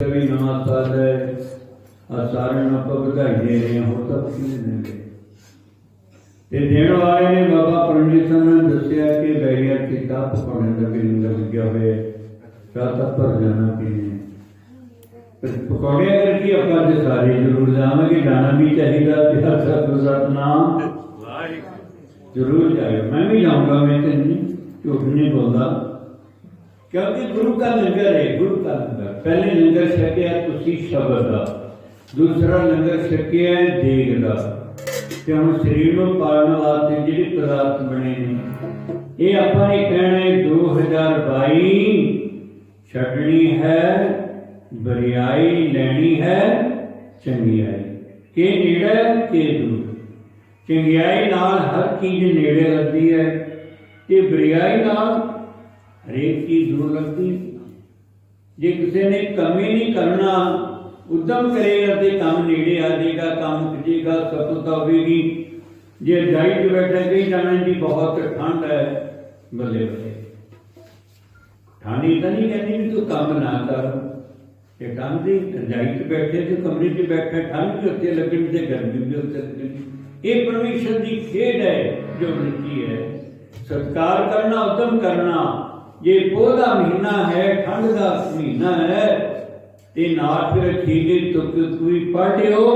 भी नवा साल है सारे आप बधाई दे रहे हैं। हो तो कुछ नहीं देंगे ते देण वाले ने बाबा परमेश्वर ने दसिया कि बैरियर की ताप पकड़ने का भी लंगर लग्या हुए साथ पर जाना पीने पकौड़े करके अपना से सारे जरूर जावांगे। जाना भी चाहिए सतगुरु नाम जरूर जाए। मैं भी जाऊंगा, मैं तो नहीं झूठ नहीं बोलता, क्योंकि गुरु का लंगर है। गुरु का लंगर पहले लंगर छकिया तुसी शब्द का, दूसरा लंगर छकिया देग का। ते हुण शरीर को पालण वास्ते जिहड़े पदार्थ बने ने ये आपां ने कहना 2022 छड्डनी है बरियाई, लैनी है चंगियाई। के नेड़े के दूर। चंगियाई नाल हर चीज नेड़े लगती है ते बरियाई नाल हरेक चीज दूर लगती। जे किसी ने कम ही नहीं करना, उद्यम करेगा तो काम नेड़े आ जाएगा, काम करेगा, सफलता होगी। जे रजाई च बैठे कहीं जाना जी बहुत ठंड है, बल्ले बल्ले ठंडी तो नहीं कहती भी तू काम ना कर। ठंड की रजाई च बैठे तो कमरे च बैठे ठंड भी उत्ते लगनी तो गर्मी भी उत्ते लगनी। ये परमेश्वर की खेड है जो रची है। सत्कार करना, उद्यम करना। ये पोह का महीना है, ठंड का महीना है ते नाल फिर ठीक तुक कोई पढ़ लियो।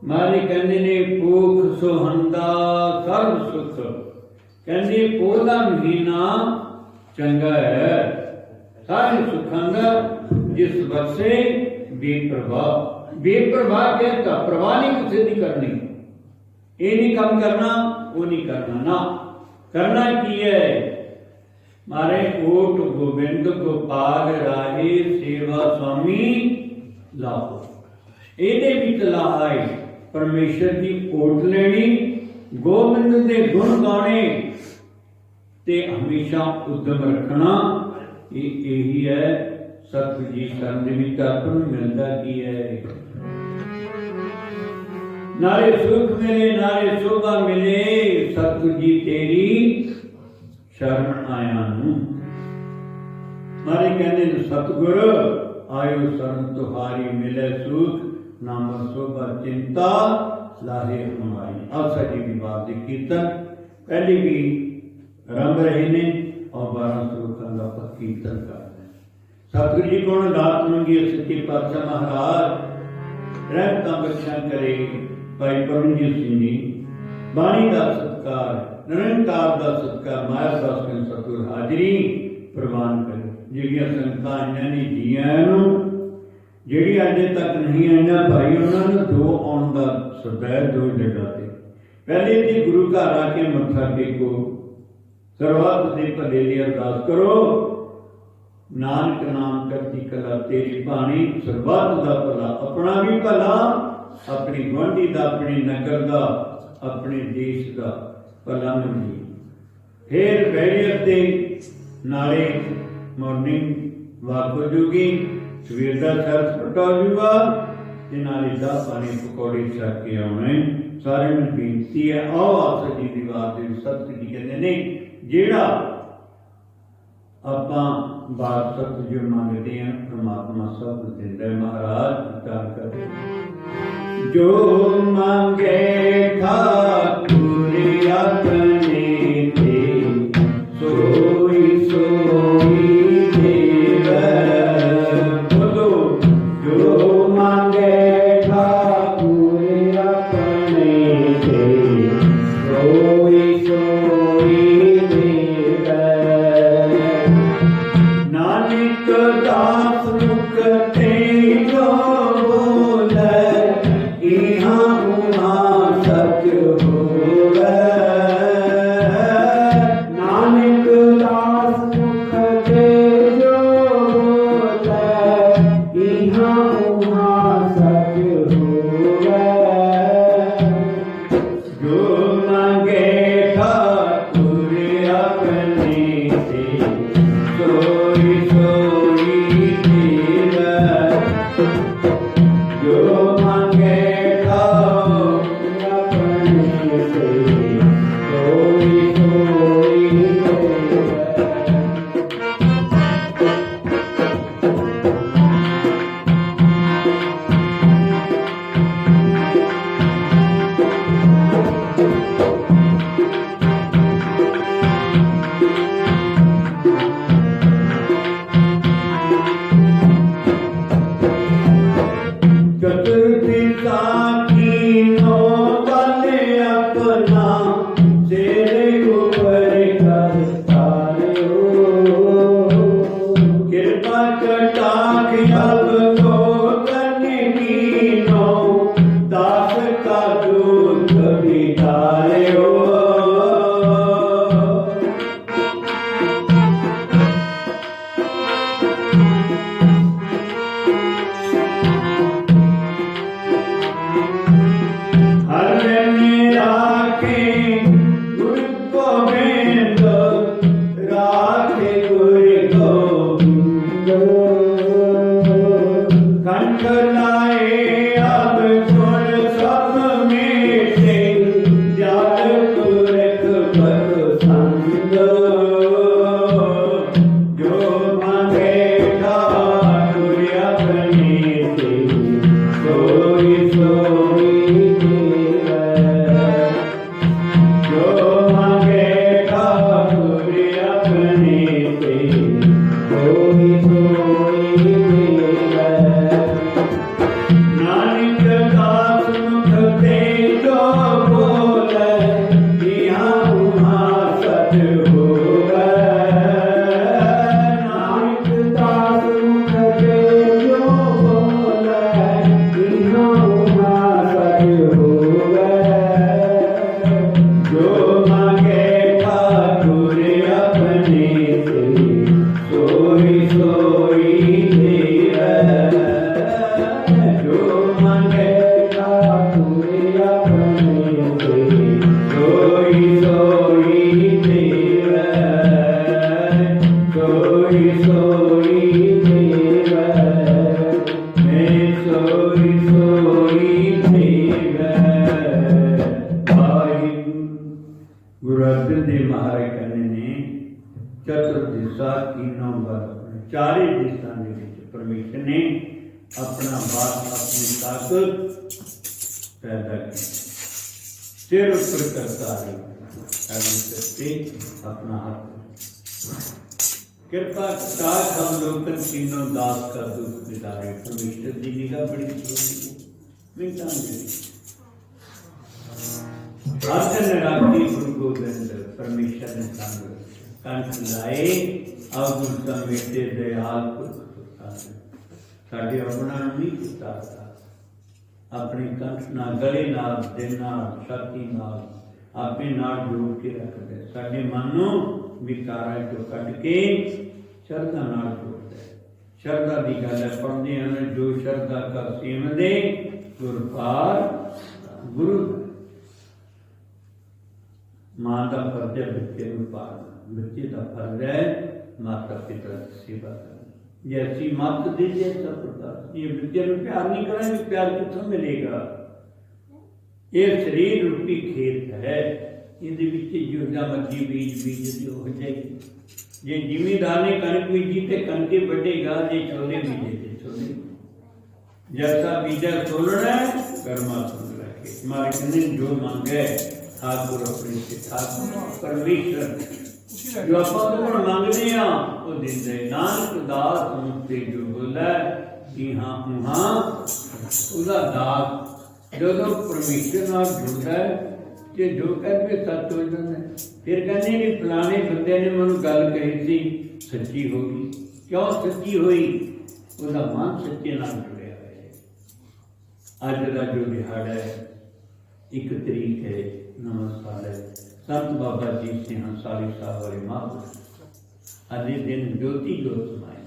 मारे कहते ने भूख सुहंदा सर्व सुख। कहते पोह का महीना चंगा है सारे सुखां दा, जिस बसे बेप्रवाह। बेप्रवाह कहता प्रवाह नहीं किसी की करनी, ये नहीं काम करना वो नहीं करना ना। करना की है मारे कोट गोबिंद गोपाल राहे सेवा स्वामी लाहो। ਇਹਦੇ ਵਿੱਚ ਲਾਹੀ परमेश्वर की ओट लेनी, गोबिंद के गुण गाने ते हमेशा उद्यम रखना। यही है सतगुरु जी शरण दे विच आपां नूं मिलदा की है। नारे सुख मिले नारे शोभा मिले, सतगुरु जी तेरी शरण आया नूं। मारे कहने सतगुर आयो शरण तुहारी, मिले सुख नाम शोभा चिंता लाहे हमारी। आशा जी की बात की कीर्तन पहले भी आरंभ रहे ने और 12 श्लोकों का कीर्तन कर रहे हैं। सतगुरु जी को दात मंगी सच्चे पातशाह महाराज रहमतां बख्शियां करे। भाई परमजीत सिंह जी बाणी का सत्कार, निरंकार का सत्कार, माया दास के सतगुर हाजरी प्रवान करे। जिहड़ियां संगतां आईयां ने जीआं ਜਿਹੜੀ अजे तक नहीं आईयां भाई उन्होंने दो आउण का सदा दो जगह से। पहले जी गुरु घर आके मत्था टेको, सर्वत दे भले दी अरदास करो। नानक नाम करती कला तेरी बाणी, सर्वत दा भला अपना भी भला, अपनी गुआंढी दा, अपने नगर दा, अपने देश का भला मंगी। फिर बैरियर दे नाले मॉर्निंग वाक हो जूगी, सवेर का सैर सपाटा हो जूगा, नाले दा पानी पकौड़े छक के आने। सारे में बेनती है आओ आसा जी की बात। सतगुरु जी कहते ने जेड़ा आपां बात सतगुरु जी मंगते हैं परमात्मा सब दिंदा है। महाराज विचार कर जो मांगे ठाकुर अपने ते, सोई सोई देवै। बोलो जो मांगे ठाकुर अपने ते, सोई सोई देवै। नानक दास मुख ते जो बोलै, इहाँ उहाँ सच होवै। नानक दास मुख ते जो बोलै, इहाँ उहाँ सच होवै। जो मांगे ठाकुर अपने ते, सोई सोई देवै। जो मांगे ठाकुर अपने ते, सोई सोई देवै। गोतन कीनो दास का दुख बिटायो। चारे दिशा परमेश्वर ने अपना बात अपनी ताकत पैदा की। सिर ऊपर करता है अपना हाथ कृपा ताज हम लोकन तीनों दास का दुख बिताए। परमेश्वर की निगाह बड़ी मिलता आसन राखी गुरु गोविंद परमेश्वर ने संग कंठ लाए अब समेटे दयाल साढ़े अपना नहीं किता अपने कंठ ना गले नाल दिल नाल छाती नाल आपे नाल जोड़ के रख दे। साढ़े मनो विकारा चो कट के शरदा नाल जोड़ दे। शरदा की गल है पढ़ते हैं जो शरदा का सेव दे गुरपार गुरु मां का फर्ज है बच्चे को पालना, बच्चे का फर्ज है माता पिता की सेवा करना। जैसी मत दी जैसा प्रकाश। ये बच्चे को प्यार नहीं करेंगे प्यार कितों मिलेगा। ये शरीर रूपी खेत है, ये जो मर्जी बीज बीज हो जाएगी। जे जिमीदार ने कणक बीजी तो कणके बढ़ेगा, जे छोले बीजे तो छोले। जैसा बीजा सोलना कर्मा सुन रखे। हमारे कहने जो मांगे ठाकुर अपने से ठाकुर परमेश्वर जो आप मंगने वो देंदे। नानक दास मुक्ति जो बोला कि हाँ वहाँ उसका दास जो परमेश्वर नाल जुड़ता है कि जो कहते सच हो जाता है। फिर कहने कि फलाने बंदे ने मैं गल कही थी सच्ची होगी। क्यों सच्ची हुई? उसका मन सच्चे नाल जुड़िया है। अज का जो दिहाड़ा है 1 तरीक है नवां साल है। संत बाबा जी सिंह हंसाली साहब वाले महापुरुष अज दिन ज्योति जोत समाए।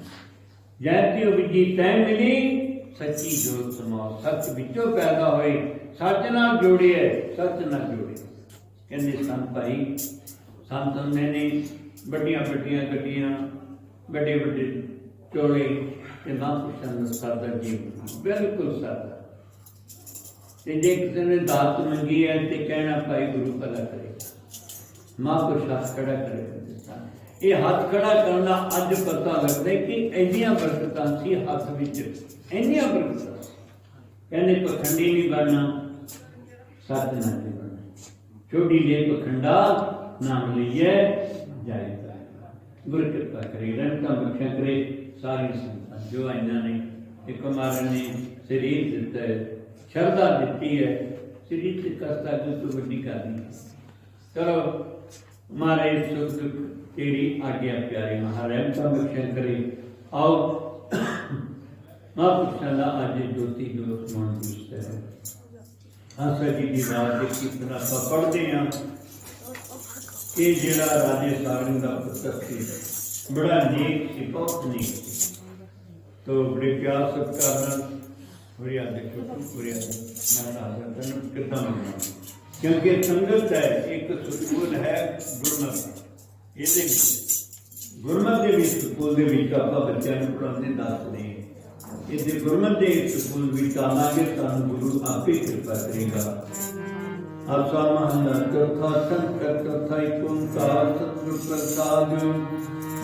जयंती विजी तय मिली सच्ची जोत समाओ। सच विचों पैदा होए सच नाल जोड़े सच नाल जोड़े। कहते संत भाई संत होंदे ने बड़िया बड़िया गड्डियां बड़े बड़े चोले ते महापुरुषां दा सादा जीवन बिल्कुल सादा। जे किसी ने दात मंगी है तो कहना भाई गुरु भला करेगा। महापुरुष हाथ खड़ा करे। ये हाथ खड़ा करना अज पता लगता है कि इन्नियां बरकतां सी हाथ विच इन्नियां बरकतां। कहने पखंडी नहीं बनना सच ना बनना। छोटी ले पखंडा नाम लीए जाएगा। गुरु कृपा करे रंगता बख्शा करे सारी संतां जो इन्हों ने एक महाराज ने शरीर दिता है श्रद्धा दी है। शरीर से कसता तो वड्डी करनी। चलो महाराज सुख दुख तेरी आज्ञा प्यारी। महाराज का बख्शा करे। आओ महापुरुषाला आज ज्योति जो समान पूछता है आशा जी की बात एक कीर्तन आप पढ़ते हैं ये जड़ा राजे सारंग का पुत्र सी बड़ा नेक सी बहुत नेक सी तो बड़े प्यार सत्कार बड़ी आदत पूरी आदत कितना मिलना क्योंकि संगत है एक सुकून है गुरमत ये गुरमत के भी स्कूल के आप बच्चों को पढ़ाते दसते हैं इसे गुरमत के स्कूल भी आवांगे सानू गुरु आप ही कृपा करेगा आसा महला चौथा संकट चौथा एक ओंकार सतगुर प्रसाद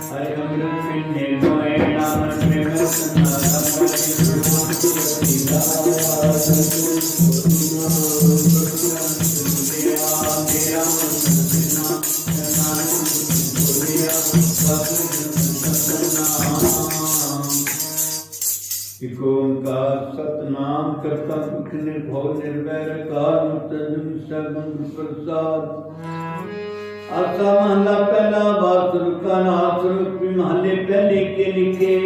हरे अमृत पिंडे मोए नाम में मसना एक ओंकार सतनाम करता पुरख निर्भव निर्वैर कार मुतजुम सगुण प्रसाद आसा महला पहला बासुर का नासुर महले पहले के लिखे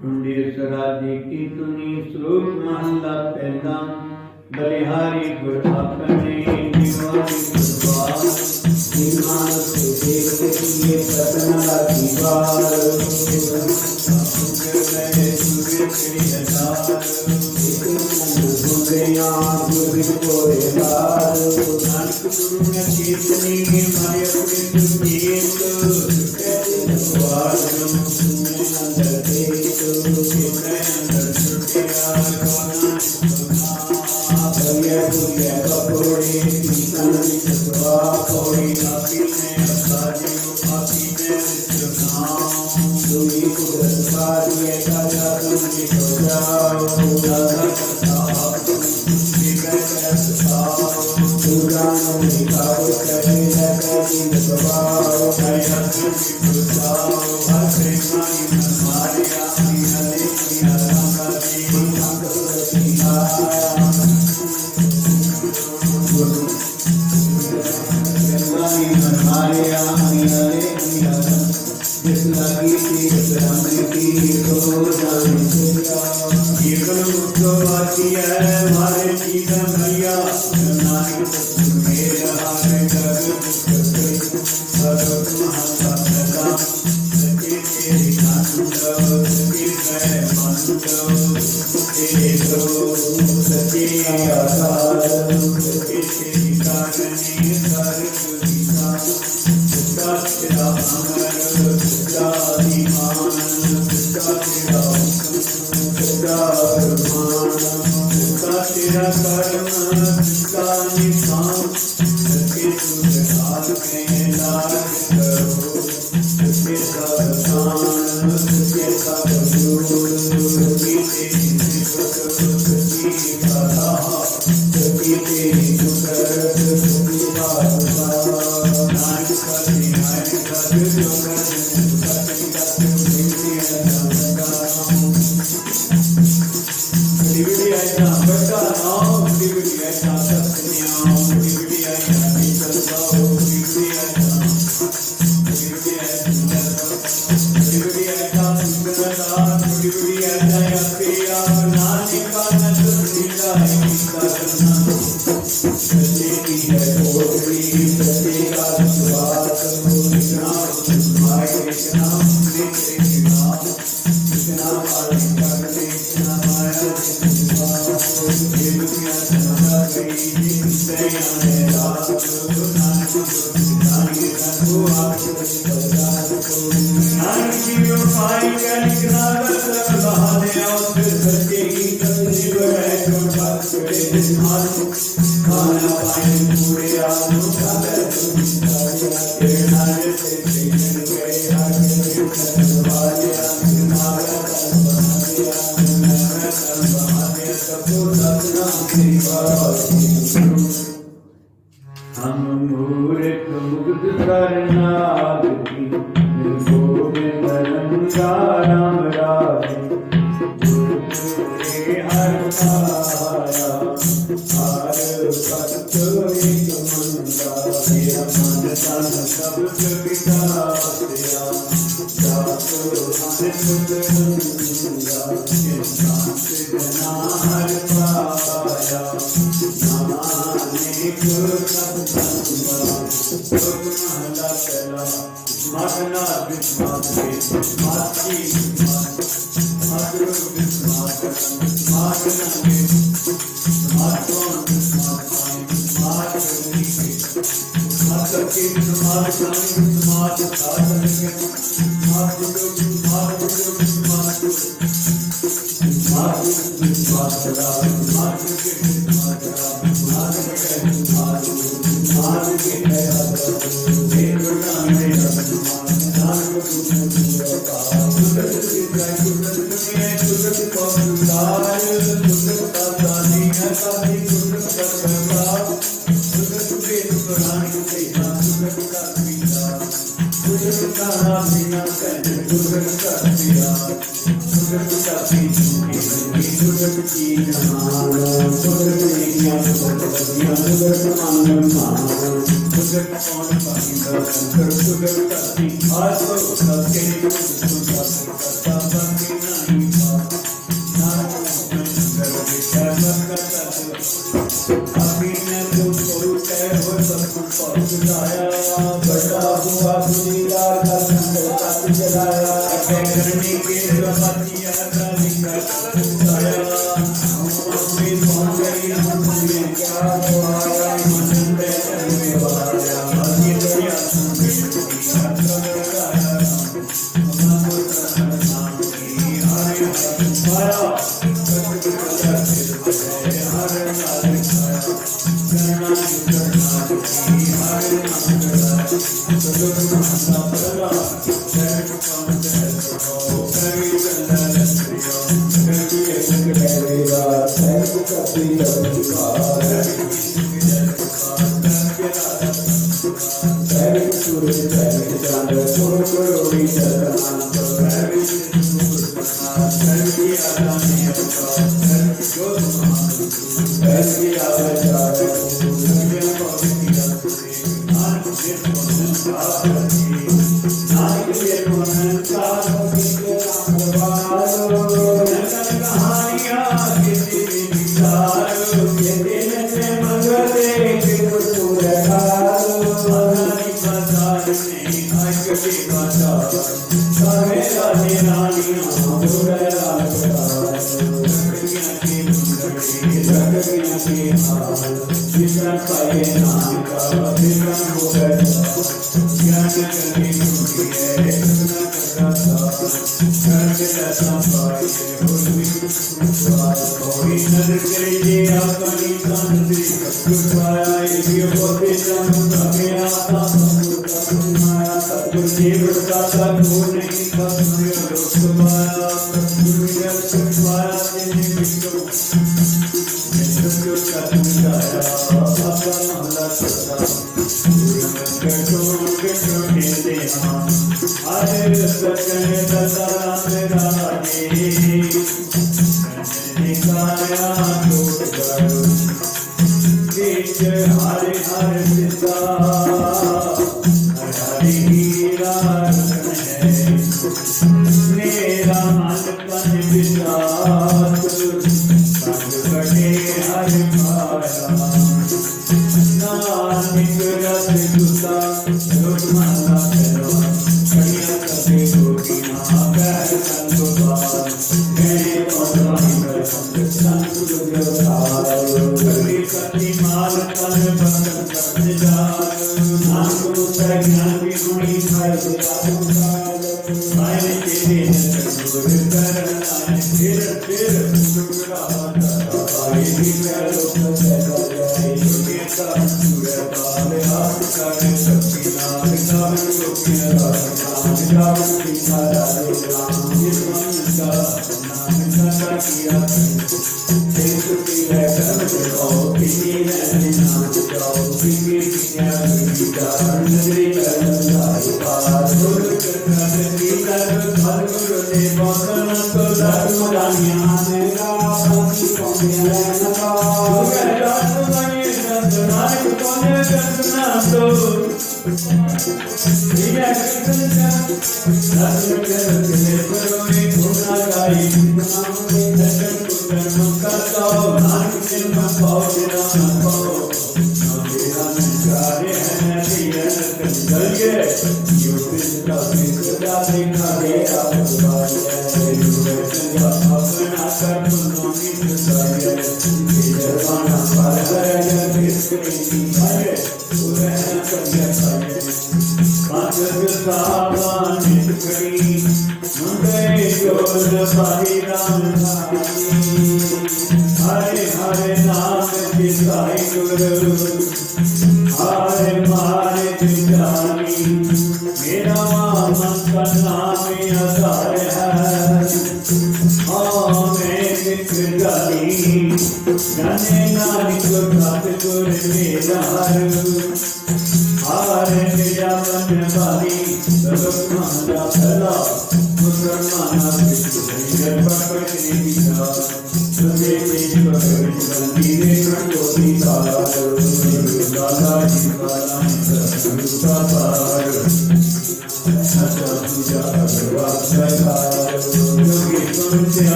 टुंडे सराजे की तुनी श्लोक महला पहला बलिहारी गुर अपने जीवन गुरबार ईमान से देख के सतना की बार हम मूर्ख मुग्ध सरनाथ की गोविंद रंगा राम राज हर पाया हर भक्त एक मंदा मेरा मन तन सब पिता तेरा जातो मन सुत Thank you. हरे हरे नाम जिसाई गुरु हरे मारे जानी मेरा मन का नाम आधार है मैं विख जानी जाने नानक सतगुर मेरा हरे मेरा मन वाली सर्वमाना भला मुसलमाना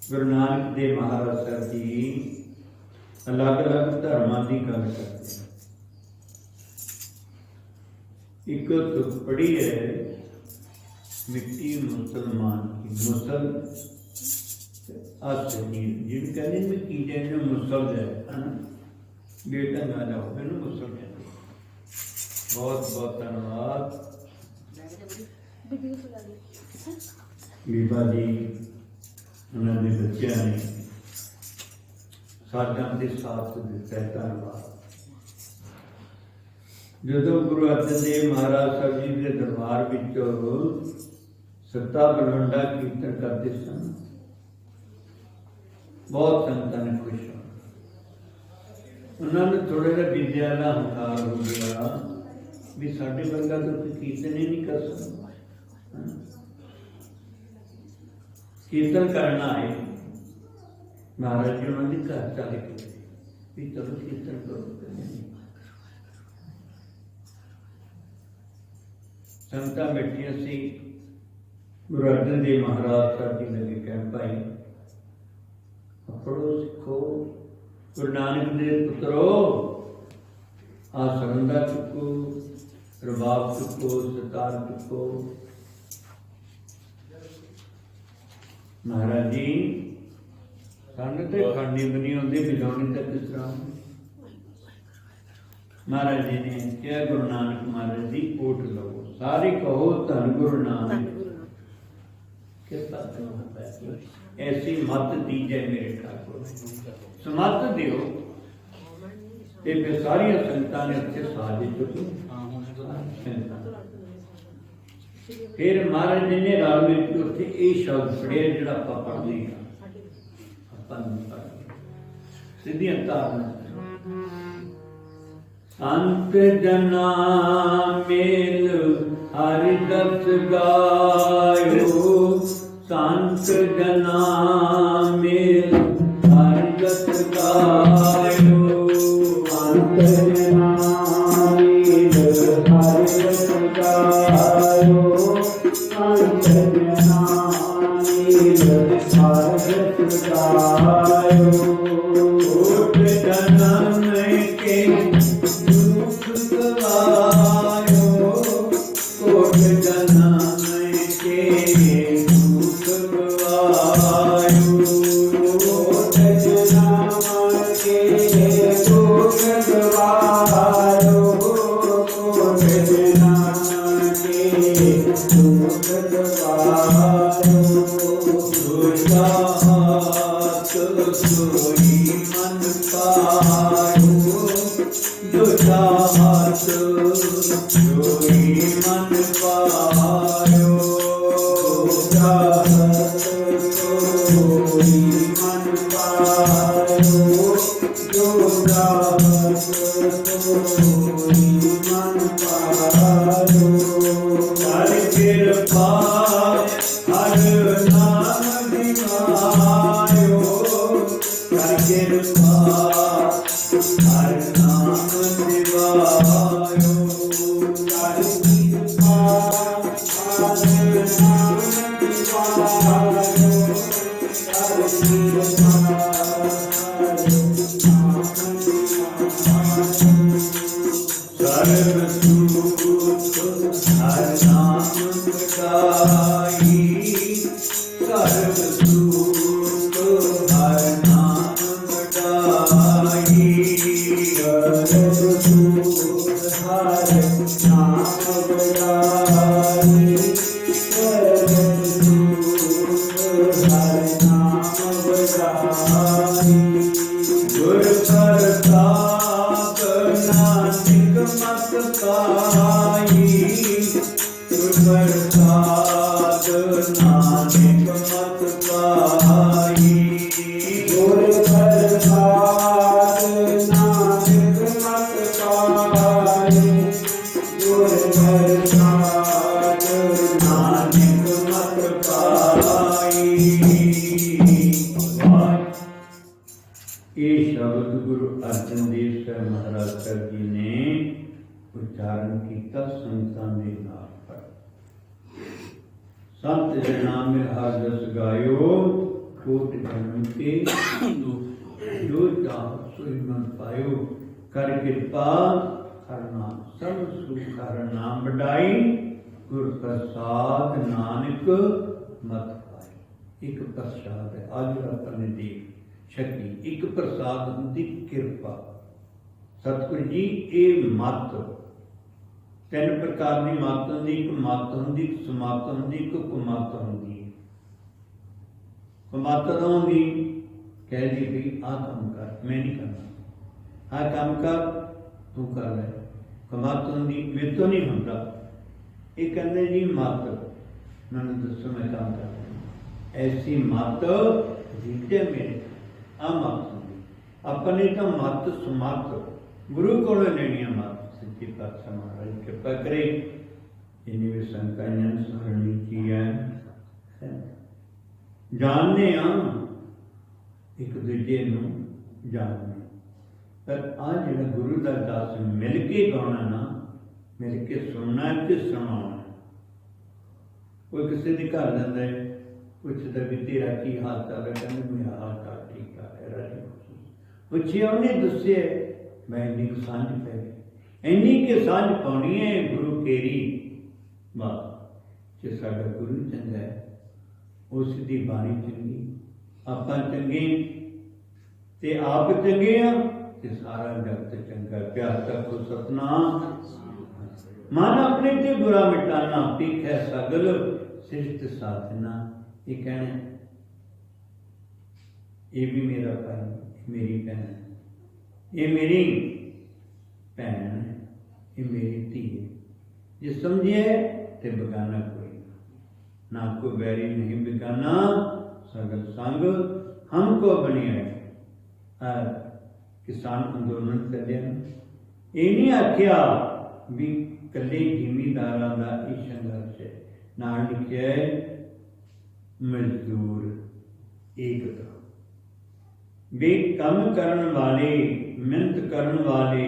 गुरु नानक देव महाराज साहब जी अलग अलग धर्मां की गल करते हैं। एक तुक पढ़ी है मिट्टी मुसलमान की मुसल जिन कहते हैं की जैसे मुसल है ना बेटा ना जाओ मैंने मुसल कहते बहुत बहुत धन्यवाद बीबा जी उन्होंने बच्चों ने साधा के साथ दिता है धन्यवाद। जो गुरु अर्जन देव महाराज साहब जी के दरबार सत्ता बलवंडा कीर्तन करते सन बहुत संगतां ने खुश हो उन्होंने थोड़ा जहा विद्या का हंकार हो गया भी साढ़े वर्गा तो कोई कीर्तन ही नहीं कर सकता कीर्तन करना है महाराज जी उन्होंने घर चले गए भी चलो कीर्तन करो संगतां बैठिया सी गुरु अर्जन देव महाराज साहब जी लगे कह भाई पढ़ो सीखो गुरु नानक देव पुत्रो आ सरंदा चुको रबाब चुको सितार चुको महाराज जी सन तो खानी बनी आती बजाने तक किस तरह महाराज जी ने क्या गुरु नानक महाराज जी ओट लो सारे कहो धन गुरु नानक ऐसी मत दीजे मेरे ठाकुर समत दियो फिर सारिया संगतां ने उत्थे साज चुकी फिर महाराज जी ने राल में उत्थे ये शब्द पढ़िया जिहड़ा आपां पढ़दे हां सीधियां धारणा संत जना मेल हरि दस गायो संत जना मेल हरि दस गायो सतगुरु जी ये मत तीन प्रकार की मत होंगी। एक मत होंगी, एक समत होंगी, एक कुमत होंगी। कुमत होंगी कह दी भी आ काम कर, मैं नहीं करना, आ काम कर तू कर ले। कुमत होंगी मेरे तो नहीं होता, ये कहते जी मत मैंने दसो मैं काम कर। ऐसी मत जीते मेरे आ मत होंगी। अपनी तो मत समत गुरु को लेनी मत सच्ची पातशाह महाराज कृपा करे। इन्हीं भी संकाइयां स्मरणी की है जानने एक दूजे जानने। पर आ जो गुरु का दास मिल के गाना ना, मिल के सुनना ते सुनाना। कोई किसी के घर जाता है पुछता भी तेरा की हाल चाल है, कहते मेरा हाल चाल ठीक है राजी पूछिए उन्हें दसे मैं इन्नी को सांझ पै गई। इन्नी के सांझ पानी है गुरु केरी वाह। जो साडा गुरु चंगा है उसकी बाणी चंगी, आप चंगे ते आप चंगे हाँ ते सारा जगत चंगा। प्यार तक सतनाम मन अपने ते बुरा मिटाना, पीख है सगल शिष्ट साधना। ये कहना ये भी मेरा भाई, मेरी भैन, ये मेरी भैन है, ये मेरी धी है। जे समझे तो बेगाना कोई ना, कोई बैरी नहीं बेगाना सगल संग हमको बनी है। किसान अंदोलन चलिया ये नहीं आख्या भी कले जिमीदारा का ये संघर्ष है, ना लिखा है मजदूर एकता। वे कम करन वाले ਮਿਹਨਤ ਕਰਨ ਵਾਲੇ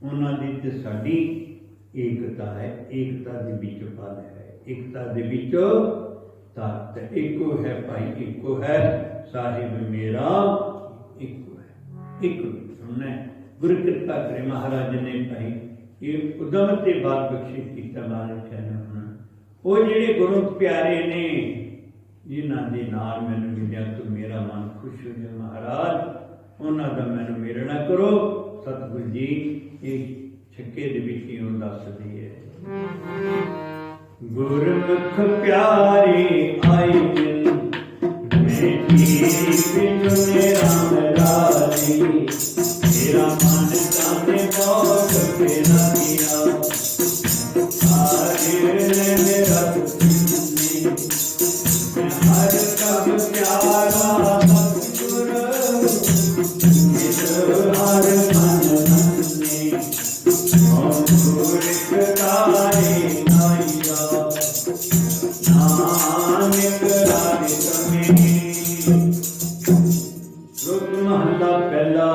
ਉਹਨਾਂ ਦੀ ਤੇ ਸਾਡੀ ਏਕਤਾ ਹੈ। ਏਕਤਾ ਦੇ ਵਿੱਚ ਫਲ ਹੈ, ਏਕਤਾ ਦੇ ਵਿੱਚ ਤਤ। ਇੱਕੋ ਹੈ ਭਾਈ, ਇੱਕੋ ਹੈ ਸਾਹਿਬ ਮੇਰਾ, ਇੱਕੋ ਹੈ। ਇੱਕ ਸੁਣਨਾ ਗੁਰੂ ਕਿਰਪਾ ਕਰੇ ਮਹਾਰਾਜ ਨੇ ਭਾਈ ਇਹ ਉਦਮ ਤੇ ਬਾਤ ਬਖਸ਼ਿਸ਼ ਕੀਤਾ ਮਾਲਕ ਕਹਿੰਦਾ ਹੁਣ ਉਹ ਜਿਹੜੇ ਗੁਰੂ ਪਿਆਰੇ ਨੇ ਜਿਨ੍ਹਾਂ ਦੇ ਨਾਲ ਮੈਨੂੰ ਮਿਲਿਆ ਤੂੰ ਮੇਰਾ ਮਨ ਖੁਸ਼ ਹੋ ਗਿਆ ਮਹਾਰਾਜ ਉਹਨਾਂ ਦਾ ਮੈਨੂੰ ਮੇਲਣਾ ਕਰੋ। ਸਤਿਗੁਰੂ ਜੀ ਇਹ ਛੱਕੇ ਦੇ ਵਿੱਚ ਹੀ ਉਹ ਦੱਸਦੀ ਹੈ ਗੁਰਮੁਖ ਪਿਆਰੇ ਆਏ ਮਿਲ ਮੇਰੀ ਬਿਨ ਰਾਮ ਰਾਜੀ ਮੇਰਾ ਮਨ ਚਾਹੇ ਬਹੁਤ ਤੇਰਾ ਦਿਆ ਆਰੇ ਮੇਰਾ ਤੁਝੇ ਹਰ ਕਬ ਪਿਆਰਾ ਸਤਿਗੁਰ ਇਸ ਹਰ ਮਨ ਨੇ ਓ ਗੁਰ ਤਾਰੇ ਨਾਈਆ ਨਾਨਕ ਰਾਜ ਕਮੀ। ਰੁਕ ਮਹਲਾ ਪਹਿਲਾ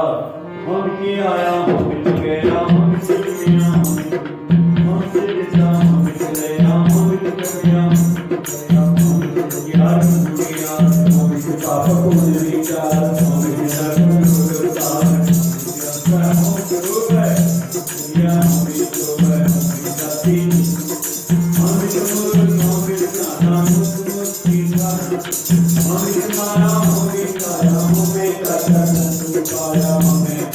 हम के आया हम मिल गया हम मिल गया हम से जिंदा हम मिल गया हम मिल गया हम यार दुनिया हम के पाप को विचार हम के दर्द को तार हम गुरु है दुनिया हम जो है हम जाति हम जो हम जाना मुक्ति का हम माया हम काया हम का पाया हमें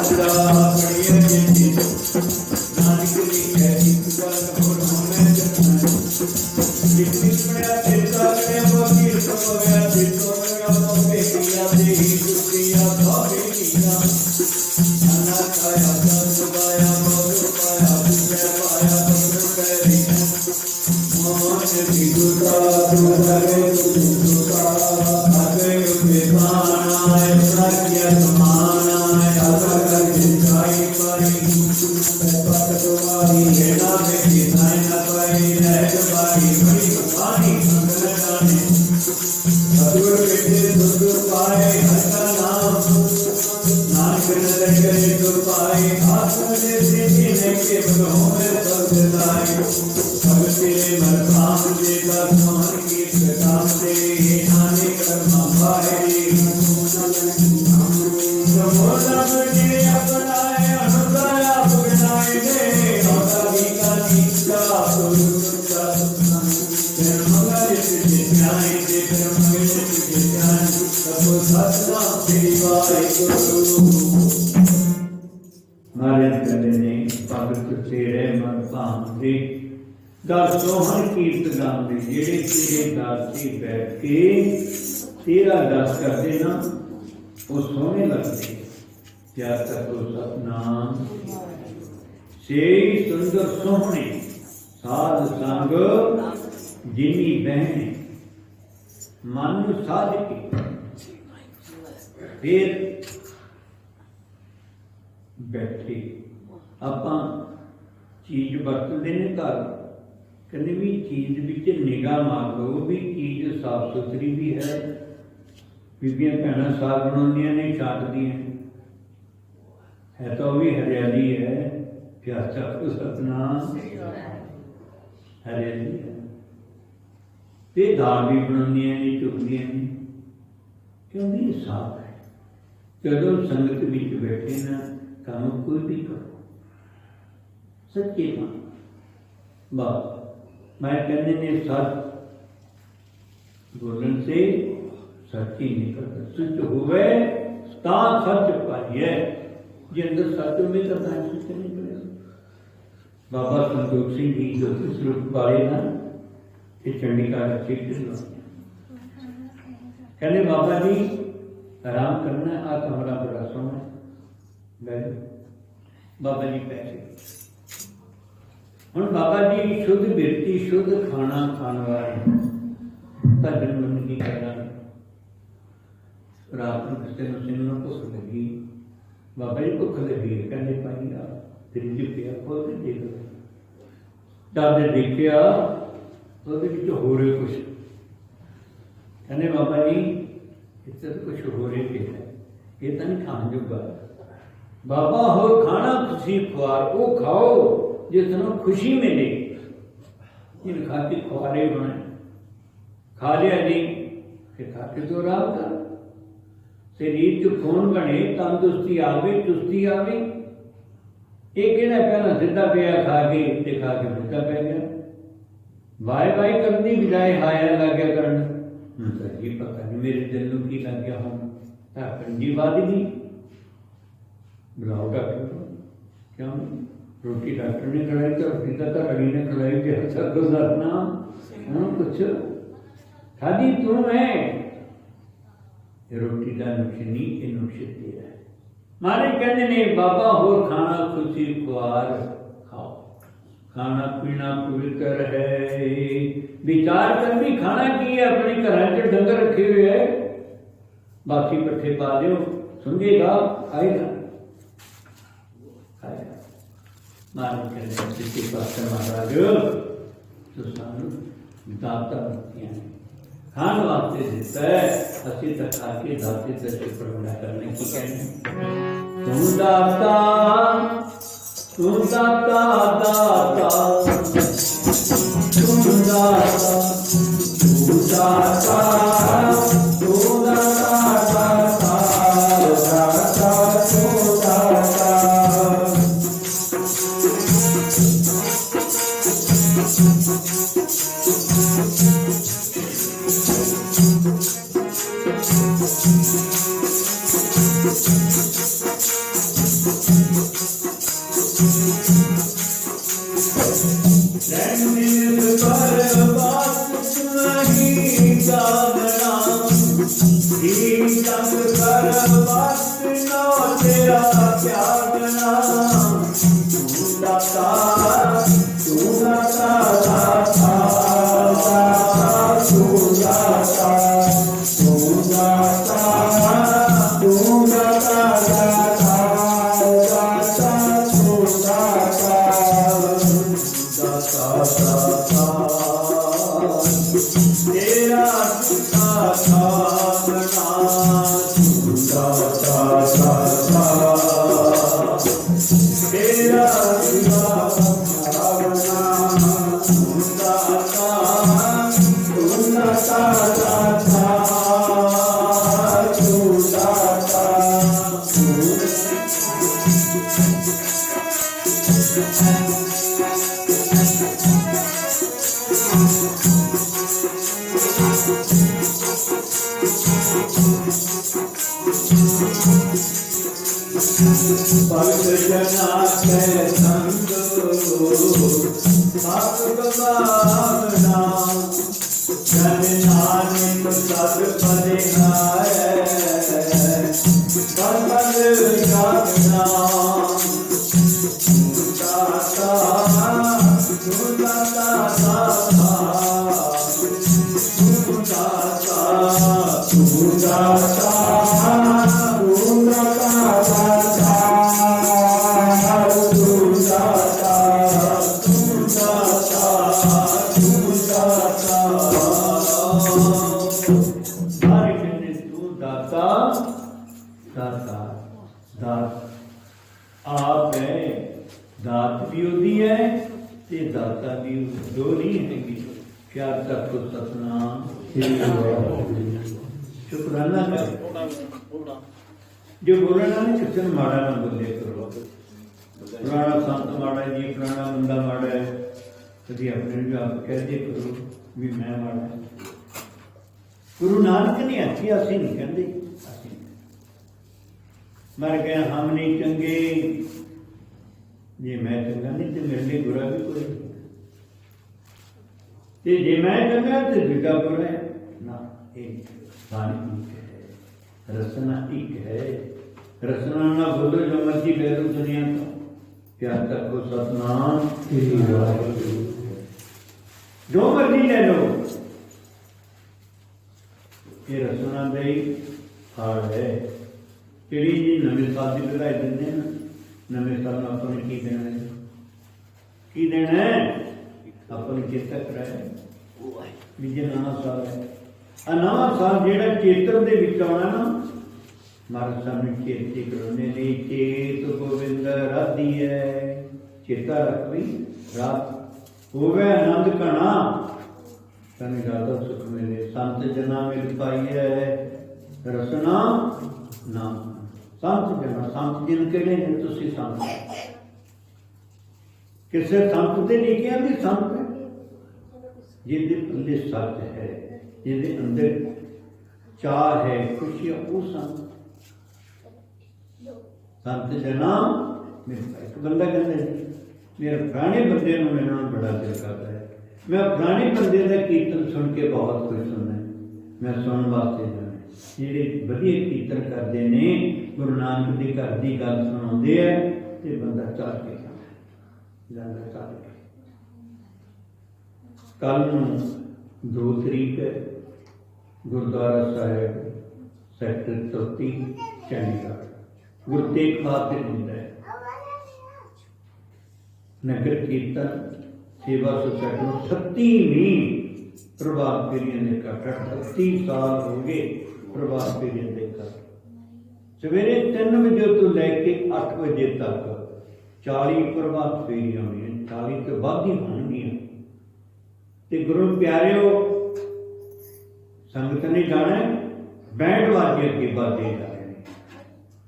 Hare पत तुम्हारी है ना बेटी साई न पाई रह बारी बड़ी कहानी मंगल जाने सतगुर बेटे सुख पाए हर का नाम नानक नदर करे सुख पाए आत्म दे जिने के प्रभु में सब लाए सब तेरे मन काम दे का मान की काम दे नाने कर्म पाए सोहन कीर्त गाते जेड़े तेरे दासी बैठ के तेरा दस करते ना वो सोने लगते क्या तको सतनाम से सुंदर सोहने साध संग जिनी बहने मन साध के फिर बैठे ਆਪਾਂ चीज वरतते ने घर कहते भी चीज विच निगाह मार लो भी चीज साफ सुथरी भी है बीबियां भैन साग बनाउंदियां ने छाटदियां है तो भी हरियाली है प्यासा को सतनाम हरियाली है ते दाल भी बनाउंदियां ने चुगदियां ने क्योंकि साफ है जदों संगत विच बैठे ना काम कोई भी करो सच्चे मां बात मैं कहने ने सच बोलन से सच्ची निकलता सच हुए ता सच पाइए जे अंदर सच में तो मैं सच निकले बाबा संतोख सिंह जी जो स्वरूप वाले ना ये चंडीगढ़ अच्छे कहने बाबा जी आराम करना आ कमरा बड़ा सोना बैठ बाबा जी पैसे ਹੁਣ ਬਾਬਾ ਜੀ ਸ਼ੁੱਧ ਬਿਰਤੀ ਸ਼ੁੱਧ ਖਾਣਾ ਖਾਣ ਵਾਲੇ ਭਜਨ ਮੰਨ ਕੀ ਕਰਾਂਗੇ ਰਾਤ ਨੂੰ ਕਿਸੇ ਨੂੰ ਸਿੰਘ ਨੂੰ ਭੁੱਖ ਲੱਗੀ ਬਾਬਾ ਜੀ ਭੁੱਖ ਲੱਗੀ ਕਹਿੰਦੇ ਭਾਈ ਆ ਫਰਿੱਜ ਪਿਆ ਖੋਲ ਕੇ ਦੇਖ ਲਓ ਜਦ ਦੇਖਿਆ ਉਹਦੇ ਵਿੱਚ ਹੋ ਰਿਹਾ ਕੁਛ ਕਹਿੰਦੇ ਬਾਬਾ ਜੀ ਇੱਥੇ ਕੁਛ ਹੋ ਰਿਹਾ ਪਿਆ ਇਹ ਤਾਂ ਨਹੀਂ ਖਾਣ ਜੋਗਾ ਬਾਬਾ ਹੋਰ ਖਾਣਾ ਤੁਸੀਂ ਖਵਾਰ ਉਹ ਖਾਓ जितना खुशी मिले इन खाते खुआरे बने खा लिया जी फिर खाते तो आराम कर शरीर च खून बने तंदुरुस्ती आवे चुस्ती आवे ये कहना पहला सीधा पिया खा के खा के मुद्दा पै गया वाय वाय करनी बजाय हाया लग गया करना सर जी पता नहीं मेरे दिल में की लग गया हम पंजी वध गई बुलाओ डॉक्टर क्यों रोटी डॉक्टर ने खिलाई तो रोटी तो घड़ी ने खिलाई कि अच्छा गुजरना हाँ कुछ खादी तू है रोटी का नुक्श नहीं ये नुक्श तेरा है मारे कहते ने बाबा होर खाना खुशी खुआर खाओ खाना पीना पवित्र है विचार कर भी खाना की है अपने घर च डंगर रखे हुए है बाकी पट्ठे पा दो सुंगेगा खाएगा महाराज कहते महाराज तो सानू दाता मुक्तियां खान वास्ते दिता है असि तो खा के दाते से प्रवणा करने की कहने तू दाता दाता तू दाता तू दाता तू दाता Thank you. भक्त जना के संग भक्त भावना जन नानक सत परिहारे कमल जागना दाता दाता आप है दात भी होती है ते दाता भी दो नहीं हैगी। क्या तक सतनाम शुक्राना कर जो बोलना नहीं किसी ने माड़ा ना बोले करो। पुराना संत माड़ा जी पुराना बंदा माड़ा है कभी अपने भी आप कह दिया करो भी मैं माड़ा है। गुरु नानक ने अच्छी असी नहीं कहते मर गए हम नहीं चंगे जे मैं चंगा नहीं तो मेरे लिए बुरा भी कोई ते जे मैं चंगा तो दूजा बुरा है ना। एक बानी एक है रसना एक है रसना ना बोलो जो मर्जी ले लो दुनिया को क्या तक हो सतनाम जो मर्जी ले लो ये रसना दे हार है चिड़ी जी नवे साल की लड़ाई देंगे ना नवे साल में अपने की देना है अपने चेता कराया बीजे नवा साल है नवा साल जेड़ा चेतर दे विच आना ना महाराज सामने चेते करने ने चेत गोविंद राधी है चेता रख भी रात होवे आनंद कणा तने राधा सुख मिले संत जना मिल पाई है रसना नाम संत जना संत जिन केड़े ने तुसी संत किसे संत ते लिखिया भी संत है जिहदे पल्ले सच है जिहदे अंदर चाह है खुशी है वो संत जना एक बंदा कहते मेरे पुराने बंदे मेरे नाल बड़ा दिल करता है मैं पुराने बंदे का कीर्तन सुन के बहुत खुश होना मैं सुनने वास्ते ਜਿਹੜੇ ਵਧੀਆ ਕੀਰਤਨ ਕਰਦੇ ਨੇ ਗੁਰੂ ਨਾਨਕ ਦੇ ਘਰ ਦੀ ਗੱਲ ਸੁਣਾਉਂਦੇ ਆ ਤੇ ਬੰਦਾ ਚੱਲ ਕੇ ਜਾਂਦਾ ਚੱਲ ਕੇ ਕੱਲ ਨੂੰ 2 ਤਰੀਕ ਹੈ ਗੁਰਦੁਆਰਾ ਸਾਹਿਬ ਸੈਕਟਰ 33 ਚੰਡੀਗੜ੍ਹ ਗੁਰੂ ਤੇਗ ਬਹਾਦਰ ਹੁੰਦਾ ਹੈ ਨਗਰ ਕੀਰਤਨ सेवा सोसाइटी 37वीं प्रभात फेरियां ने इकट्ठा 38 साल हो गए प्रभात फेरियां ने इकट्ठा सवेरे 3 बजे तो लैके 8 बजे तक 40 प्रभात फेरियां हुई 40 तो बाद ही होंगियां ते गुरु प्यारिओ संगत ने जाना बैंड वाजे अगे बाजे जा रहे हैं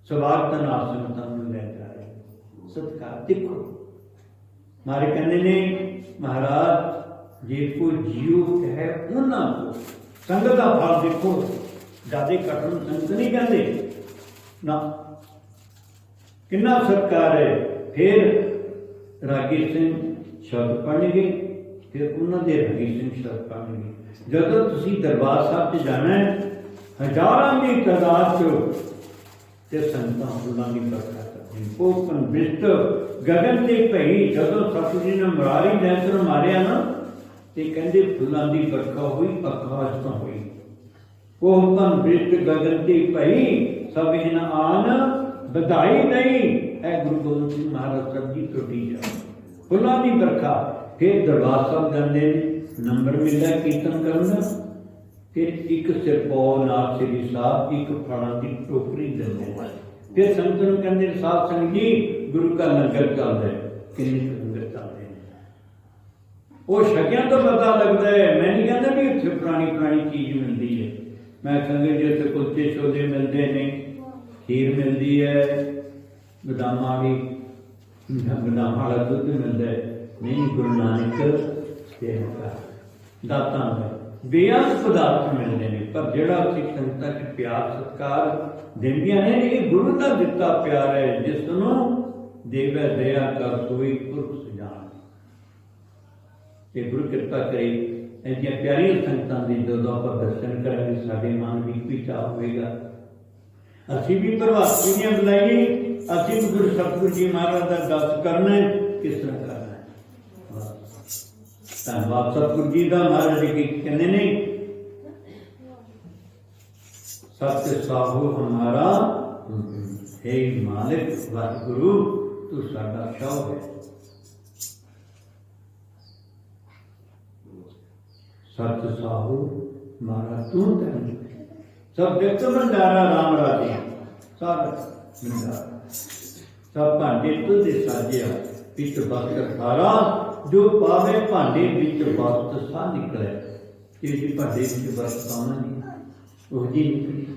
स्वागत नाल संगतां नूं ले जा रहे सत्कार देखो मारे कहने ने महाराज जे को जीव है उन्होंने को संगत का फल देखो ज्यादा कठिन संगत नहीं कहते ना कितना सत्कार है फिर रागी सिंह शब्द पढ़नगे फिर उन्होंने रागी सिंह शब्द पढ़नगे जदों तुसी दरबार साहब से जाना है हजारों की तादाद ते संगतां फुल्लां दी बरकत ओपन बिस्ट गगन ते भई जदों सतगुरु ने मुरारी नैसर मारिया ना ते कहंदे फुल्लां दी बरखा हुई आकाश तो हुई ओपन बिस्ट गगन ते भई सब इन आन बधाई नहीं है गुरु गोबिंद सिंह महाराज साहब जी टोटी जा फुल्लां दी बरखा। फिर दरबार साहब जाते नंबर मिलता कीर्तन करना। फिर एक सिरपौ नाल श्री साहब एक फलों की टोकरी देते हैं। फिर संगत नूं कहंदे साहब संग जी गुरु का लंगर चलता है। किन्ने लंगर चलते हैं वो छकियां तो पता लगता है। मैं नहीं कहता भी उत्थे पुरानी पुरानी चीज़ मिलती है। मैं संगत जी उत्थे कुलचे छोले मिलते हैं, खीर मिलती है, बदामां भी बदाम वाला दुध मिलता है। नहीं गुरु नानक दातां है बेअंत पदार्थ मिलते हैं। पर जिहड़ा सिख संगतां च प्यार सत्कार दिंदियां ने ये गुरु का दिता प्यार है। जिसनों देवै दया कर सोई पुरख सजान। ये गुरु कृपा करे ऐसियां प्यारियां संगतां दी जदों आपां दर्शन करांगे साडे मन भी चाह होएगा। असीं भी प्रभात फेरियां बुलाइए, असीं भी गुरु सतगुरु जी महाराज का दस करना है। किस तरह करना है? धन्यवाद सतगुरु जी का। महाराज जी कहते ने सत्य साहू हमारा हे मालिक वाहिगुरु तू साडा शाह है। सत्य साहू हमारा तू धन सब व्यक्त भंडारा राम राजे सब भंडारा सब भांडे तुझे साजिया पिच बस्त थारा जो पावे भांडे विच वस्त सा निकले। जी भांडे विच वस्त पाना नहीं वो जी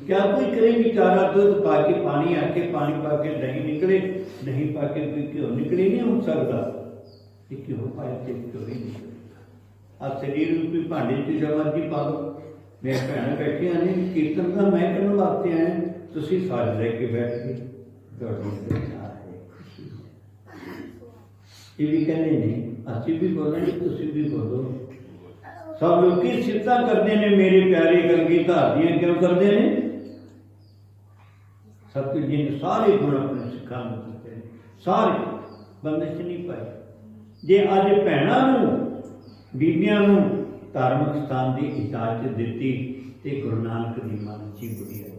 क्या कोई करे बेचारा दूध पा के पानी आके पानी पा के दही निकले, दही पा के कोई घ्यो निकले नहीं हो सकता। घ्यो पाए तो घ्यो ही निकलेगा। आ शरीर रूपी भांडे च जो मर्जी पा लो। मेरे भैन बैठिया ने कीर्तन का मैं करने वास्ते आए तुसीं साज लैके बैठ गए। ये भी कहने नहीं असी भी बोलेंगे तुसीं भी बोलो। सब लोग सिफता करते हैं मेरे प्यारे कलगी धारदियां क्यों करते हैं? सतगुरु जी ने सारे गुण अपने सिखां नूं दित्ते ने, सारे बंदे च नहीं पाए। जे अज भैणां नूं बीबियां नूं धार्मिक स्थान की इजाजत दी तो गुरु नानक दी मन ची बुरी आई।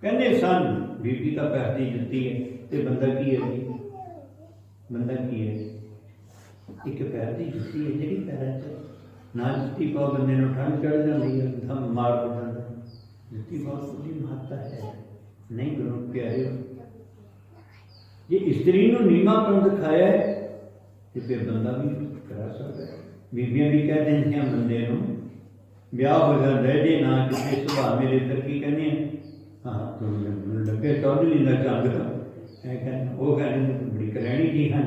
कहते सन बीबी का पैसे जुत्ती है तो बंदा की है जी? बंदा की है एक पैर की जुत्ती है जी पैर च ना जुत्ती पाओ बंदे नूं ठंड चढ़ जाती है, दम मार हो जाता। जुत्ती पाओ उसकी महत्ता है नहीं। गुरु प्यारे जे स्त्री नूं नीमापन दिखाया है तो फिर बंदा भी करा सकता है। बीबियां भी कह देंदियां बंदे नूं ब्याह हो जाता है जे ना किसी सुभाव मेरे इधर की कहने हाँ तुम लगे चौधरी का चंग वो कहने बड़ी करैणी जी हैं।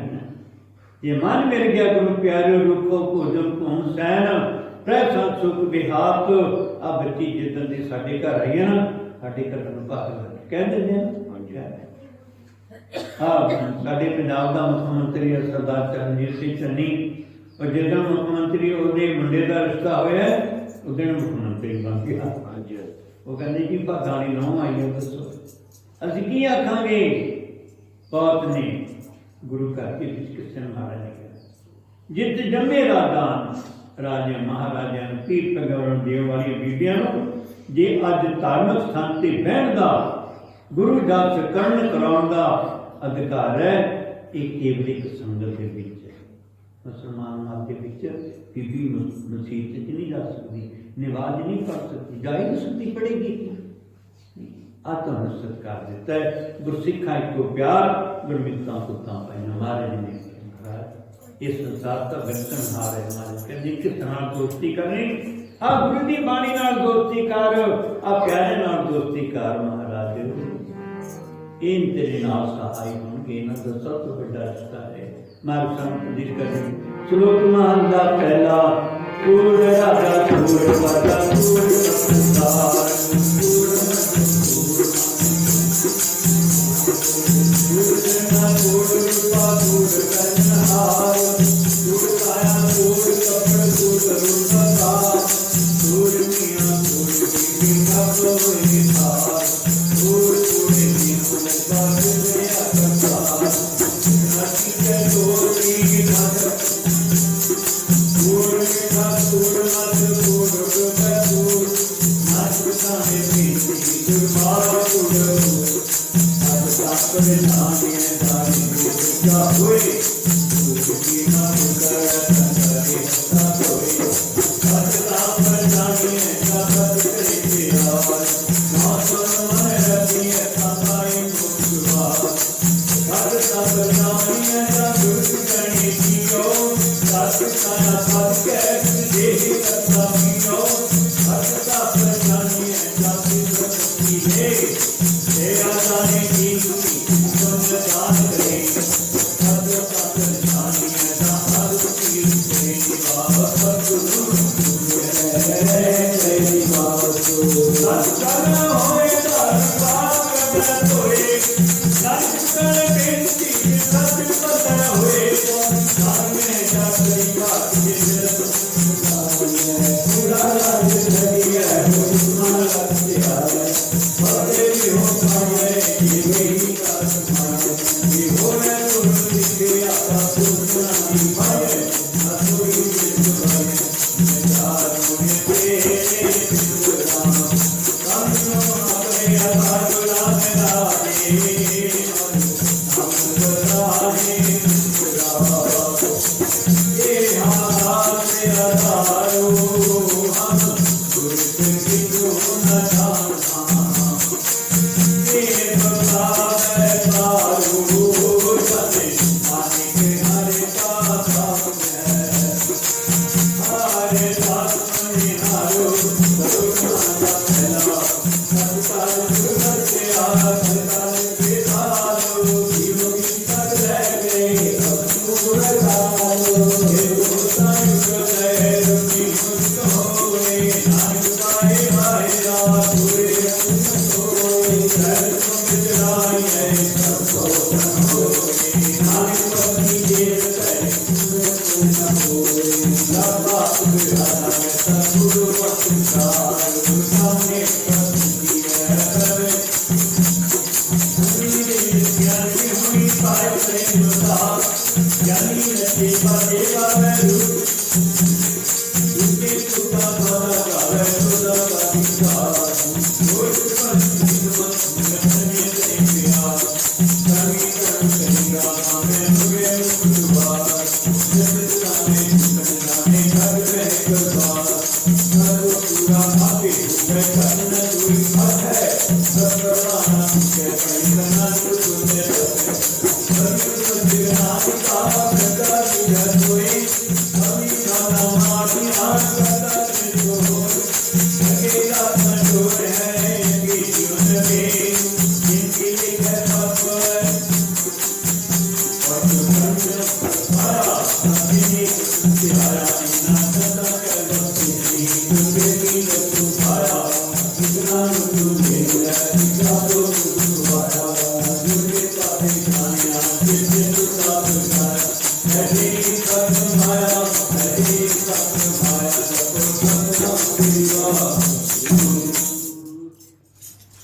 ये मन मिल गया गुरु प्यारे रुखो भोजन भूम सैन प्रसन्न सुख विहात। आ बच्ची जिदन की साढ़े घर आई है ना साढ़े घर भाग कह देंगे हाँ साढ़े पंजाब का मुख्यमंत्री है सरदार चरणजीत सिंह चन्नी और जिदन मुख्यमंत्री उसके मुंडे का रिश्ता होया उस दिन मुख्यमंत्री बन गया। वो कहते जी भागां वाली नौं आई है दसो असीं की आखांगे? बहुत ने गुरु घर के किसी ने मारा नहीं गया। जित जमे राजान राजे महाराजा पीर पगवरण देव वाली बीबियां जे अज धार्मिक स्थान से बहन का गुरु जस करण कराउण का अधिकार है ये केवल एक संगत के विच मुसलमान मत के विच बीबी मसीत च नहीं जा सकती, नमाज नहीं पढ़ सकती, जा ही नहीं सकती, पढ़ेगी आत्म सत्कार देता है। गुरसिखा को प्यार गुरमिता को हमारे ने इस संसार का दर्शन हार है। हमारे कहते किस तरह दोस्ती करनी? हाँ गुरु की बाणी नाल दोस्ती कर, आ प्यारे नाल दोस्ती कर। महाराज इन तेरे नाल सहाय होंगे ना तो सब तो बड़ा रिश्ता है। मार संपत्ति करें श्लोक महला पहला पूर्ण राजा पूर्ण वाजा पूर्ण संसार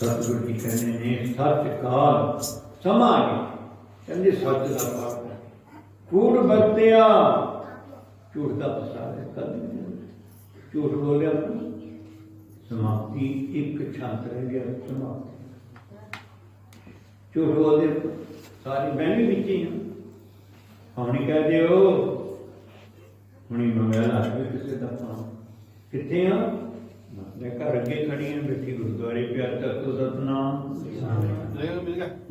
सतगुरु जी कहने ने सच काल समा गया कहते सच का पाठ कूड़ बरतिया झूठ का पसार कभी झूठ बोलिया समाप्ति एक छांत रह गया समाप्ति झूठ बोलते सारी मैं भी बिच ही हूँ हम कह दियो हुणी मंगल हथ भी किसी का पाँव कितने हाँ मैं घर अगे खड़ी हाँ बैठी गुरुद्वारे प्यार तत्व सतनाम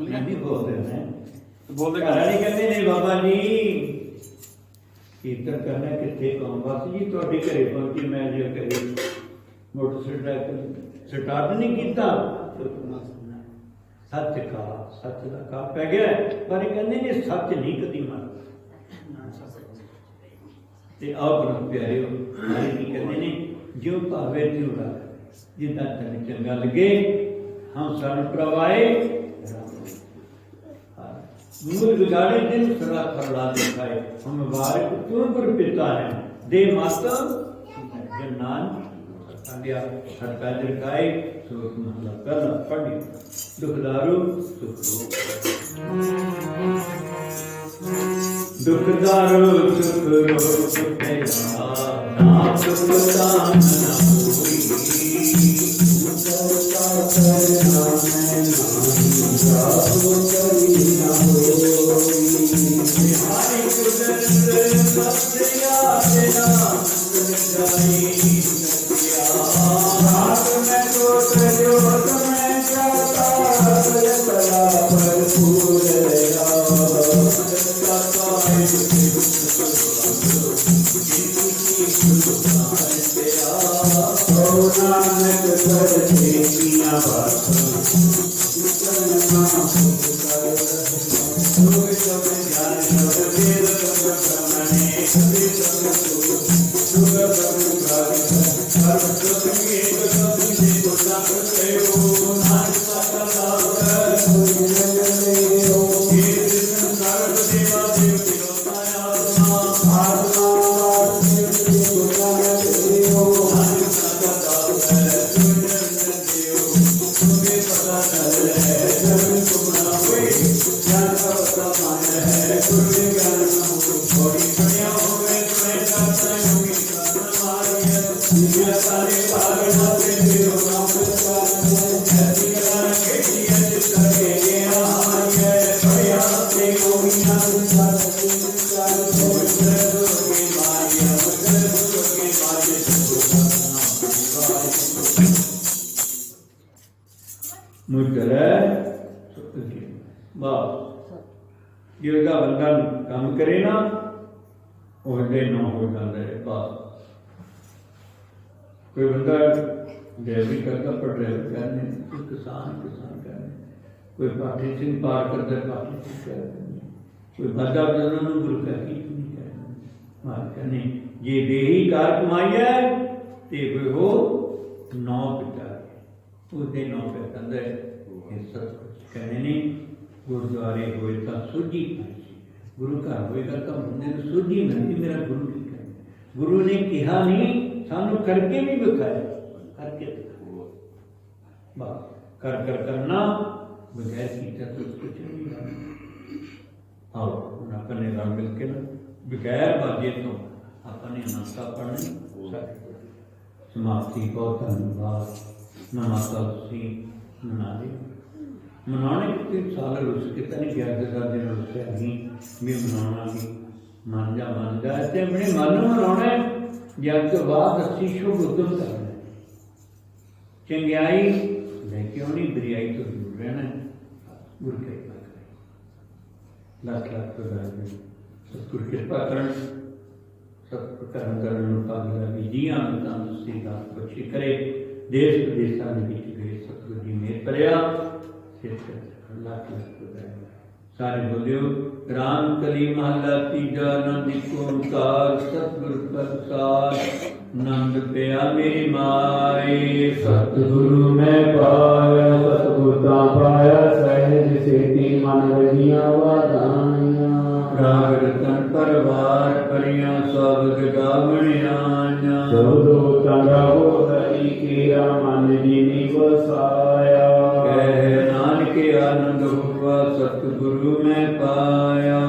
नहीं बोलते हैं बोलते घर नहीं कहते नहीं बाबा जी कीर्तन करना कितने कौन बस जी थोड़े घरे पहुंची मैं जो करी मोटरसाइकिल स्टार्ट नहीं किया सच का सच का का पै गया पर कहते ने सच नहीं कदी मर आओ गुरु प्यारे कहते ने जो भावे त्यों रख जिदा तेन चंगा लगे हम सन प्रवाए मूल बिगाड़े दिन सदा खरड़ा दिखाए हम वारिक क्यों पर पिता है दे माता जन्नान अंडिया हर पैदल खाए सुख महला करना पड़ी दुखदारू सुख दुखदारू सुख रोग तेरा ना सुख दान ना कोई करता करना मैं नाम जाप करी ना होई ਜਿਹੜਾ ਬੰਦਾ ਕੰਮ ਕਰੇ ਨਾ ਉਹਦੇ ਨਾ ਹੋ ਜਾਂਦਾ ਹੈ ਬਸ। ਕੋਈ ਬੰਦਾ ਡਰਾਈਵਰੀ ਕਰਦਾ ਪਰ ਡਰਾਈਵਰ ਕਰਨੇ, ਕੋਈ ਕਿਸਾਨ ਕਰਨੇ, ਕੋਈ ਪਾਠੀ ਸਿੰਘ ਪਾਰ ਕਰਦਾ ਪਾਠੀ ਸਿੰਘ ਕਰਨੇ, ਕੋਈ ਬੰਦਾ ਉਹਨਾਂ ਨੂੰ ਗੁਰੂ ਕਾ ਕੀ ਨਹੀਂ ਕਰਨਾ ਮਾਰ ਕਰਨੇ। ਜੇ ਦੇਹੀ ਕਾਰ ਕਮਾਈਆ ਤੇ ਕੋਈ ਹੋ ਨੌ ਪਿਤਾ ਉਹਦੇ ਨੌ ਪਿਤਾ ਦਾ ਇਹ ਸਭ ਕਹਿੰਦੇ ਨੇ। ਗੁਰਦੁਆਰੇ ਹੋਏ ਤਾਂ ਸੁਝੀ ਪਾਈ, ਗੁਰੂ ਘਰ ਹੋਏਗਾ ਤਾਂ ਬੰਦੇ ਨੂੰ ਸੁਝੀ ਮਿਲਦੀ ਮੇਰਾ ਗੁਰੂ ਕੀ ਕਹਿੰਦਾ। ਗੁਰੂ ਨੇ ਕਿਹਾ ਨਹੀਂ, ਸਾਨੂੰ ਕਰਕੇ ਵੀ ਵਿਖਾਇਆ, ਕਰਕੇ ਦਿਖਾਇਆ ਬਸ। ਕਰ ਕਰਨਾ ਬਗੈਰ ਕੀਤਾ ਤਾਂ ਕੁਝ ਨਹੀਂ ਕਰਨਾ। ਆਓ ਹੁਣ ਆਪਾਂ ਨੇ ਰਲ ਮਿਲ ਕੇ ਨਾ ਬਗੈਰ ਬਾਜੇ ਤੋਂ ਆਪਾਂ ਨੇ ਨਾਤਾ ਪੜ੍ਹਨਾ। ਸਮਾਪਤੀ ਬਹੁਤ ਧੰਨਵਾਦ। ਨਮਾਤਾ ਤੁਸੀਂ ਮਨਾ ਲਿਓ। ਮਨਾਉਣੇ ਕਿਤੇ ਸਾਲ ਰੁੱਸ ਕੇ ਤਾਂ ਨਹੀਂ ਗਿਆ ਦਾ ਦਿਨ ਰੁੱਸਿਆ ਨਹੀਂ ਵੀ ਮਨਾਉਣਾ ਵੀ ਮੰਨ ਜਾ ਅਤੇ ਆਪਣੇ ਮਨ ਨੂੰ ਮਨਾਉਣਾ। ਜਦ ਤੋਂ ਬਾਅਦ ਅਸੀਂ ਸ਼ੁਭ ਉਦਮ ਕਰਨਾ, ਚੰਗਿਆਈ ਲੈ ਕੇ ਆਉਣੀ, ਬੁਰਾਈ ਤੋਂ ਦੂਰ ਰਹਿਣਾ। ਗੁਰ ਕਿਰਪਾ ਕਰੇ, ਲੱਖ ਲੱਖ ਪ੍ਰਦਾਨ ਸਤਿਗੁਰ ਕਿਰਪਾ ਕਰਨ, ਸਤਿ ਕਰਨ ਨੂੰ ਪਾਗਲਾ ਵੀ ਜੀਆਂ ਨੂੰ ਤੰਦਰੁਸਤੀ ਦਾ ਬਖਸ਼ੀ ਕਰੇ। ਦੇਸ਼ ਵਿਦੇਸ਼ਾਂ ਦੇ ਵਿੱਚ ਗਏ ਸਤਿਗੁਰ ਜੀ ਮੇਰ ਭਰਿਆ ਸਾਰੇ ਬੋਲਿਓ। ਰਾਮ ਕਲੀ ਮਹੱਲਾ ਤੀਜਾ। ਆਨੰਦ ਇੱਕ ਓੰਕਾਰ ਸਤਿਗੁਰ ਪ੍ਰਸਾਦ। ਆਨੰਦ ਪਿਆ ਮੇਰੀ ਮਾਏ ਸਤਿਗੁਰੂ ਮੈਂ ਪਾਇਆ, ਸਤਿਗੁਰ ਤਾਂ ਪਾਇਆ ਸਹਿਜ ਸੇਤੀ ਮਨ ਰਹੀਆਂ ਵਾਧਾਈਆਂ। ਰਾਗ ਰਤਨ ਪਰਵਾਰ ਪਰੀਆਂ ਸਬਦ ਗਾਵਣਿਆਈਆਂ। ਸੋਧੋ ਤੰਗਾਵੋ ਹਰੀ ਕੀਰਾ ਮਨ ਜੀਨੀ ਵਸਾਇਆ। ਕਹਿ ਨਾਨਕ ਆਨੰਦ ਹੁਆ ਸਤਿਗੁਰੂ ਮੈਂ ਪਾਇਆ।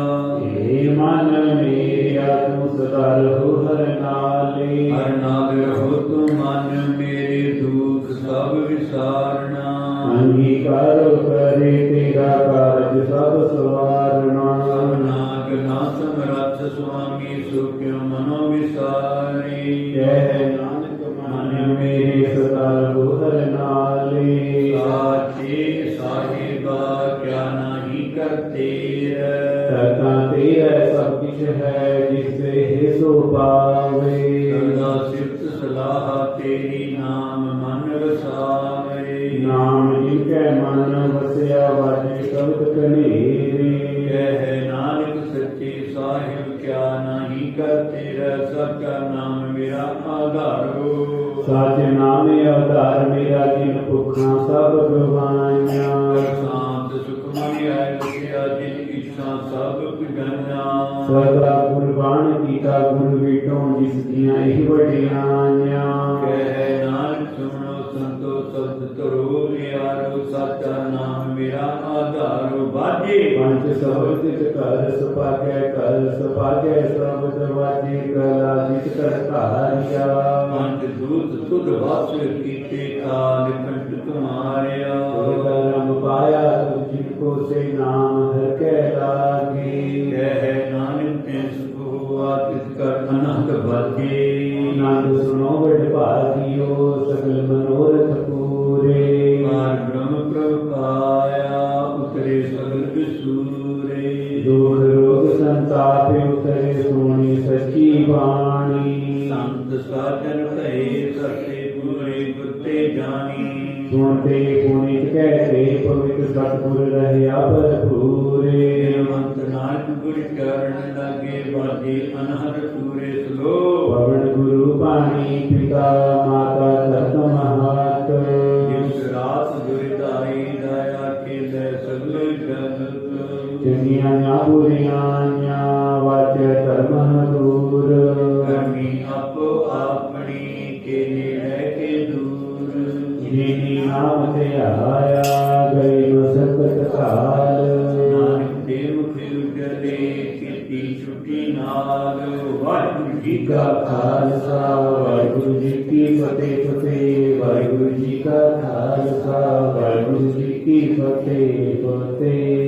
ਏ ਮਨ ਮੇਰਾ ਤੂੰ ਸਦਾ ਰਹੋ ਹਰ ਨਾਲੇ। ਹਰ ਨਾਲ ਰਹੋ ਤੂੰ ਮਨ ਮੇਰੇ, ਦੁਖ ਸਭ ਵਿਸਾਰਨਾ। ਅੰਗੀਕਾਰ ਕਰੇ ਤੇਰਾ ਕਾਰਜ ਸਭ ਸਵਾਰਨਾ। ਸਭ ਨਾਗ ਨਾ ਸਮਰੱਥ ਸੁਆਮੀ ਸੋ ਕਿਉ ਮਨੋ ਵਿਸਾਰੇ। ਕਹਿ ਨਾਨਕ ਮਨ ਮੇਰੇ ਸਦਾ ਰਹੋ ਹਰ ਨਾਲੇ। ਸਾਚੇ ਸਾਹਿਬਾ ਕਿਆ ਨਾਹੀ ਕਰਤੇ। ਕਰਤਾ ਤੇਰਾ ਸਭ ਕੁਛ ਹੈ, ਜਿਸ ਤੇ ਸੋ ਪਾਵੇ। ਸਦਾ ਸਿਫਤ ਸਲਾਹ ਤੇਰੀ, ਨਾਮ ਮਨ ਵਸਾਵੇ। ਨਾਮ ਜਿਨ ਕੈ ਮਨ ਵਸਿਆ, ਵਾਜੇ ਕਵਿਤ ਕਨੇਰੇ। ਕਹਿ ਨਾਨਕ ਸੱਚੇ ਸਾਹਿਬ ਕਿਆ ਨਾਹੀ ਕਰਤੇ। ਸਭ ਕਾ ਨਾਮ ਮੇਰਾ ਆਧਾਰੋ। ਸਚ ਨਾਮੇ ਆਧਾਰ ਮੇਰਾ, ਜਿਨ ਭੁੱਖਾਂ ਸਭ ਗਵਾਈਆਂ। ਸ਼ਾਂਤ ਸੁਖਮਨੀ ਆਇ ਰਸਿਆ, ਜਿਨ ਇੱਛਾ ਸਭ ਪੁਜਾਈਆਂ। ਸਦਾ ਗੁਰਬਾਣ ਕੀਤਾ ਗੁਰ ਵਿਟੋਂ, ਜਿਸ ਦੀਆਂ ਇਹ ਵਡਿਆਈਆਂ। ਕਹਿ ਨਾਨਕ ਸੁਣੋ ਸੰਤੋ ਸਬਦ ਤਰੋ ਲਿਆਰੋ। ਸਾਚਾ ਨਾਮ ਮੇਰਾ ਆਧਾਰੋ। ਬਾਜੇ ਪੰਜ ਸ਼ਬਦ ਤਿਤ ਘਰ ਸੁਭਾਗੈ ਸ਼ਬਦ ਵਾਜੇ। ਕਲਾ ਜਿਤ ਕਰ ਧਾਰਿਆ। ਪੰਜ ਦੂਤ ਤੁਧ ਵਾਸ ਕੀਤੇ, ਕਾਲ ਕੰਠ ਤੁਮਾਰਿਆ। ਕਰਮ ਪਾਇਆ ਤੁਝ ਕੋ ਸੇ, ਨਾਮ ਹਰ ਕੈ ਲਾਗੇ। ਕਹਿ ਨਾਨਕ सतगुर रहिया भरपूरे ਮੰਤ ਨਾਨਕ ਗੁਰ ਚਰਨ ਲਾਗੇ ਬਾਜੇ ਅਨਹਦ ਸੂਰੇ ਸਲੋ पवन गुरु पानी पिता माता धर्म महत ਜਿਸ ਰਾਤ ਗੁਰਦਾਈ ਦਾਇਆ ਖੇਲੇ ਸਗਲੇ ਜਗਤ चंगियां बुरियां वाच धर्म दूर ਕਰਮੀ ਆਪੋ ਆਪਣੀ ਕੇ ਨੇੜੇ ਕੇ ਦੂਰ जिनी नाम ते आया गई सकत काल ਨਾਨਕ ਦੇ ਮੁਖ ਉਜਲੇ ਕੀਤੀ ਛੁੱਟੀ ਨਾਲ ਵਾਹਿਗੁਰੂ ਜੀ का खालसा वाहिगुरु जी की फतेह फतेह वाहिगुरु जी का खालसा वाहिगुरु जी की फतेह फतेह।